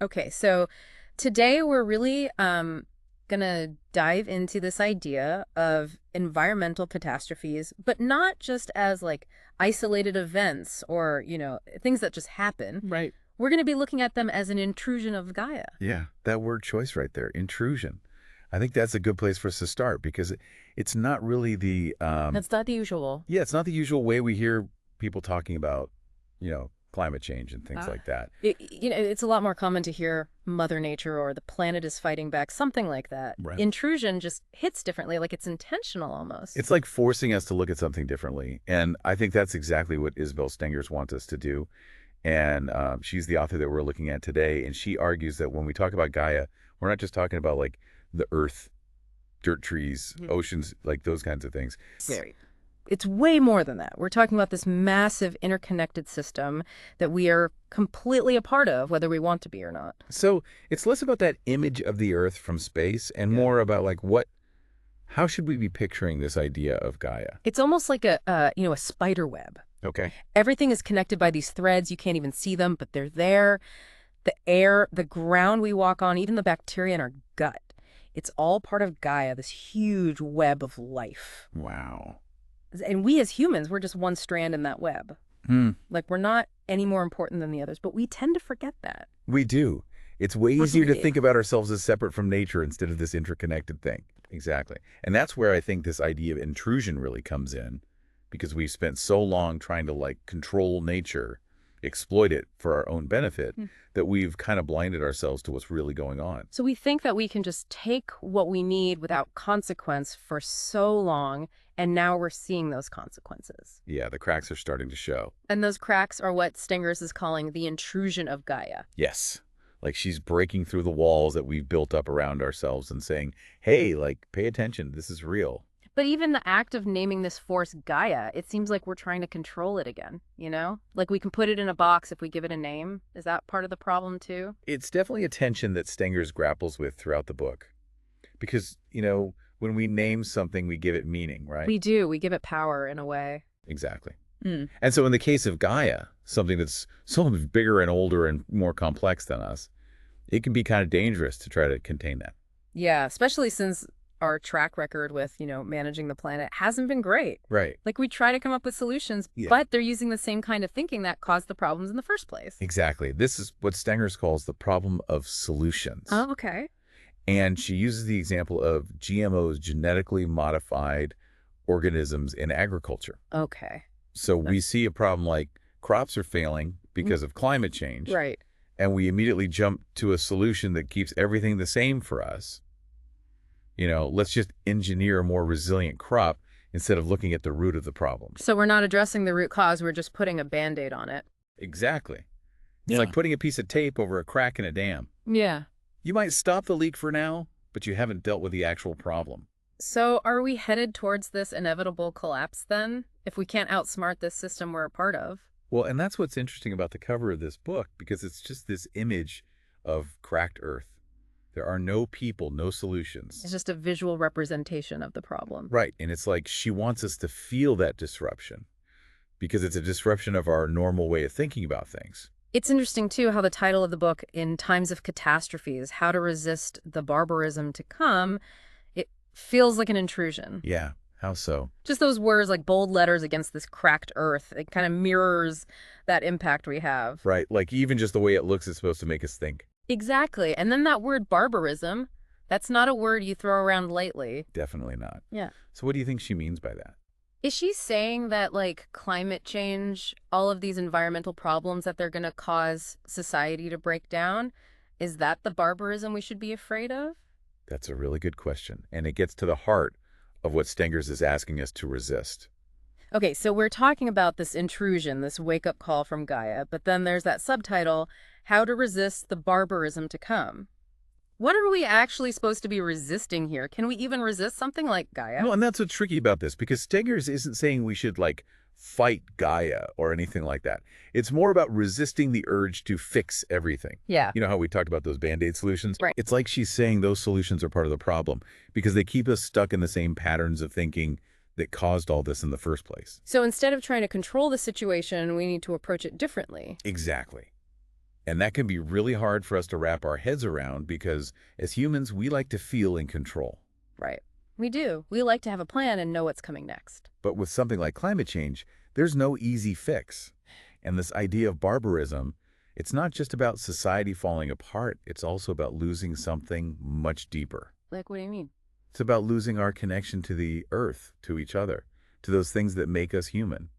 Okay, so today we're really gonna dive into this idea of environmental catastrophes, but not just as like isolated events or, things that just happen. Right. We're gonna be looking at them as an intrusion of Gaia. Yeah, that word choice right there, intrusion. I think that's a good place for us to start because it's not really That's not the usual. yeah, it's not the usual way we hear people talking about, climate change and things Uh, like that. it's a lot more common to hear Mother Nature or the planet is fighting back, something like that. Right. Intrusion just hits differently, like it's intentional almost. It's like forcing us to look at something differently. And I think that's exactly what Isabel Stengers wants us to do. And she's the author that we're looking at today. And she argues that when we talk about Gaia, we're not just talking about like the earth, dirt trees, oceans, like those kinds of things. Very. It's way more than that. We're talking about this massive interconnected system that we are completely a part of, whether we want to be or not. So it's less about that image of the earth from space and more about like how should we be picturing this idea of Gaia? It's almost like a spider web. Okay. Everything is connected by these threads. You can't even see them, but they're there. The air, the ground we walk on, even the bacteria in our gut. It's all part of Gaia, this huge web of life. Wow. And we as humans, we're just one strand in that web. Hmm. Like we're not any more important than the others, but we tend to forget that. We do. It's way Or easier to believe. think about ourselves as separate from nature instead of this interconnected thing. Exactly. And that's where I think this idea of intrusion really comes in because we've spent so long trying to like control nature, exploit it for our own benefit, that we've kind of blinded ourselves to what's really going on. So we think that we can just take what we need without consequence for so long, and now we're seeing those consequences. Yeah, the cracks are starting to show. And those cracks are what Stengers is calling the intrusion of Gaia. Yes. Like she's breaking through the walls that we've built up around ourselves and saying, hey, like, pay attention. This is real. But even the act of naming this force Gaia, it seems like we're trying to control it again, you know? Like we can put it in a box if we give it a name. Is that part of the problem too? It's definitely a tension that Stengers grapples with throughout the book. Because, when we name something, we give it meaning, right? We do. We give it power in a way. Exactly. Mm. And so in the case of Gaia, something that's so much bigger and older and more complex than us, it can be kind of dangerous to try to contain that. Yeah, especially since our track record with, managing the planet hasn't been great. Right. Like we try to come up with solutions, Yeah. but they're using the same kind of thinking that caused the problems in the first place. Exactly. This is what Stengers calls the problem of solutions. Oh, okay. And she uses the example of GMOs, genetically modified organisms in agriculture. Okay. So we see a problem like crops are failing because of climate change. Right. And we immediately jump to a solution that keeps everything the same for us. Let's just engineer a more resilient crop instead of looking at the root of the problem. So we're not addressing the root cause, we're just putting a Band-Aid on it. Exactly. It's like putting a piece of tape over a crack in a dam. Yeah. You might stop the leak for now, but you haven't dealt with the actual problem. So are we headed towards this inevitable collapse then, if we can't outsmart this system we're a part of? Well, and that's what's interesting about the cover of this book, because it's just this image of cracked earth. There are no people, no solutions. It's just a visual representation of the problem. Right. And it's like she wants us to feel that disruption because it's a disruption of our normal way of thinking about things. It's interesting, too, how the title of the book, In Times of Catastrophes, How to Resist the Barbarism to Come, it feels like an intrusion. Yeah. How so? Just those words like bold letters against this cracked earth. It kind of mirrors that impact we have. Right. Like even just the way it looks is supposed to make us think. Exactly. And then that word barbarism, that's not a word you throw around lightly. Definitely not. Yeah. So what do you think she means by that? Is she saying that, like, climate change, all of these environmental problems that they're going to cause society to break down, is that the barbarism we should be afraid of? That's a really good question. And it gets to the heart of what Stengers is asking us to resist. Okay, so we're talking about this intrusion, this wake-up call from Gaia, but then there's that subtitle, How to Resist the Barbarism to Come. What are we actually supposed to be resisting here? Can we even resist something like Gaia? No, and that's what's tricky about this, because Stengers isn't saying we should, like, fight Gaia or anything like that. It's more about resisting the urge to fix everything. Yeah. You know how we talked about those Band-Aid solutions? Right. It's like she's saying those solutions are part of the problem because they keep us stuck in the same patterns of thinking that caused all this in the first place. So instead of trying to control the situation, we need to approach it differently. Exactly. And that can be really hard for us to wrap our heads around because as humans, we like to feel in control. Right. We do. We like to have a plan and know what's coming next. But with something like climate change, there's no easy fix. And this idea of barbarism, it's not just about society falling apart, it's also about losing something much deeper. Like, what do you mean? It's about losing our connection to the earth, to each other, to those things that make us human.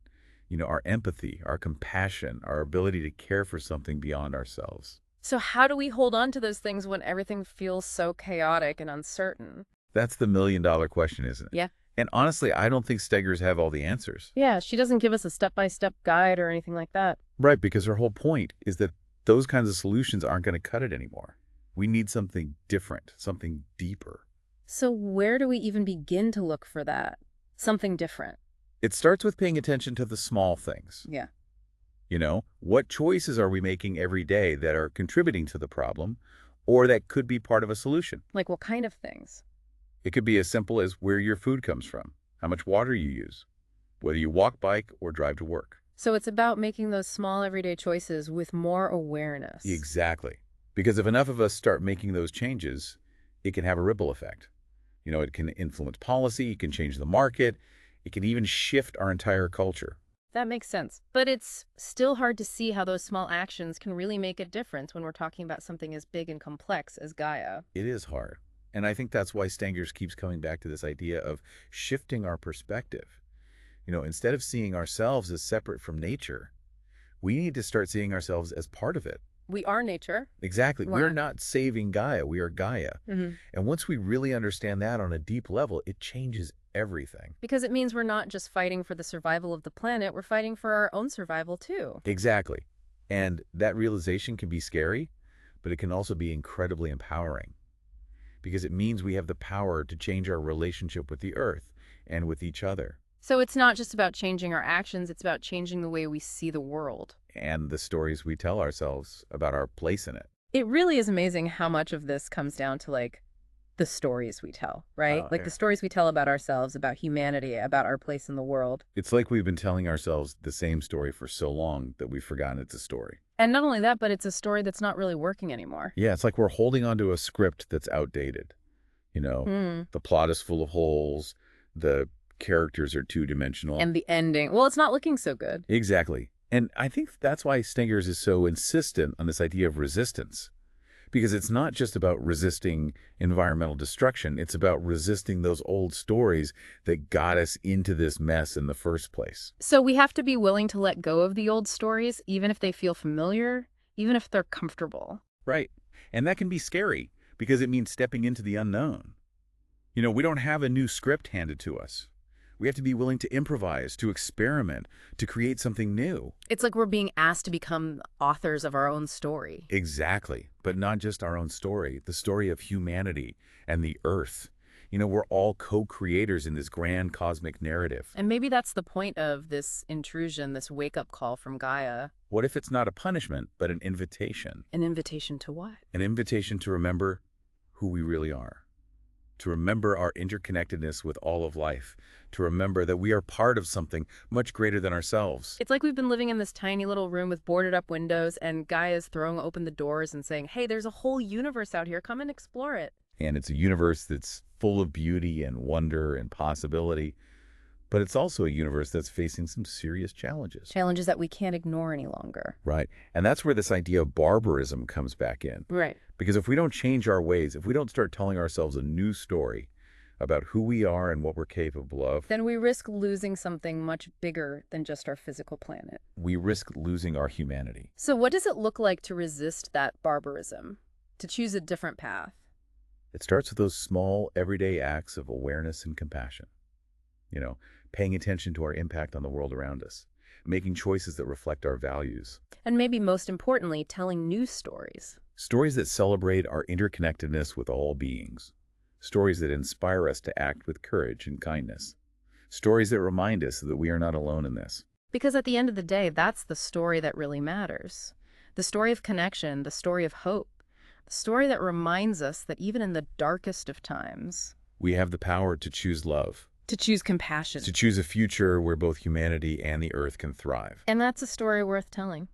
Our empathy, our compassion, our ability to care for something beyond ourselves. So how do we hold on to those things when everything feels so chaotic and uncertain? That's the million-dollar question, isn't it? Yeah. And honestly, I don't think Stengers have all the answers. Yeah, she doesn't give us a step-by-step guide or anything like that. Right, because her whole point is that those kinds of solutions aren't going to cut it anymore. We need something different, something deeper. So where do we even begin to look for that? Something different. It starts with paying attention to the small things. Yeah. What choices are we making every day that are contributing to the problem or that could be part of a solution? Like what kind of things? It could be as simple as where your food comes from, how much water you use, whether you walk, bike, or drive to work. So it's about making those small everyday choices with more awareness. Exactly. Because if enough of us start making those changes, it can have a ripple effect. It can influence policy, it can change the market, it can even shift our entire culture. That makes sense. But it's still hard to see how those small actions can really make a difference when we're talking about something as big and complex as Gaia. It is hard. And I think that's why Stengers keeps coming back to this idea of shifting our perspective. Instead of seeing ourselves as separate from nature, we need to start seeing ourselves as part of it. We are nature. Exactly. Wow. We're not saving Gaia. We are Gaia. Mm-hmm. And once we really understand that on a deep level, it changes everything. Because it means we're not just fighting for the survival of the planet, we're fighting for our own survival too. Exactly. And that realization can be scary, but it can also be incredibly empowering because it means we have the power to change our relationship with the earth and with each other. So it's not just about changing our actions, it's about changing the way we see the world. And the stories we tell ourselves about our place in it. It really is amazing how much of this comes down to the stories we tell, right? Yeah. The stories we tell about ourselves, about humanity, about our place in the world. It's like we've been telling ourselves the same story for so long that we've forgotten it's a story. And not only that, but it's a story that's not really working anymore. Yeah, it's like we're holding onto a script that's outdated. The plot is full of holes, the characters are two-dimensional. And the ending, well, it's not looking so good. Exactly. And I think that's why Stengers is so insistent on this idea of resistance. Because it's not just about resisting environmental destruction, it's about resisting those old stories that got us into this mess in the first place. So we have to be willing to let go of the old stories, even if they feel familiar, even if they're comfortable. Right. And that can be scary because it means stepping into the unknown. We don't have a new script handed to us. We have to be willing to improvise, to experiment, to create something new. It's like we're being asked to become authors of our own story. Exactly. But not just our own story, the story of humanity and the earth. We're all co-creators in this grand cosmic narrative. And maybe that's the point of this intrusion, this wake-up call from Gaia. What if it's not a punishment, but an invitation? An invitation to what? An invitation to remember who we really are. To remember our interconnectedness with all of life, to remember that we are part of something much greater than ourselves. It's like we've been living in this tiny little room with boarded up windows and Gaia's throwing open the doors and saying, hey, there's a whole universe out here, come and explore it. And it's a universe that's full of beauty and wonder and possibility, but it's also a universe that's facing some serious challenges. Challenges that we can't ignore any longer. Right. And that's where this idea of barbarism comes back in. Right. Because if we don't change our ways, if we don't start telling ourselves a new story about who we are and what we're capable of, then we risk losing something much bigger than just our physical planet. We risk losing our humanity. So what does it look like to resist that barbarism, to choose a different path? It starts with those small, everyday acts of awareness and compassion. Paying attention to our impact on the world around us, making choices that reflect our values. And maybe most importantly, telling new stories. Stories that celebrate our interconnectedness with all beings. Stories that inspire us to act with courage and kindness. Stories that remind us that we are not alone in this. Because at the end of the day, that's the story that really matters. The story of connection, the story of hope. The story that reminds us that even in the darkest of times, we have the power to choose love. To choose compassion. To choose a future where both humanity and the earth can thrive. And that's a story worth telling.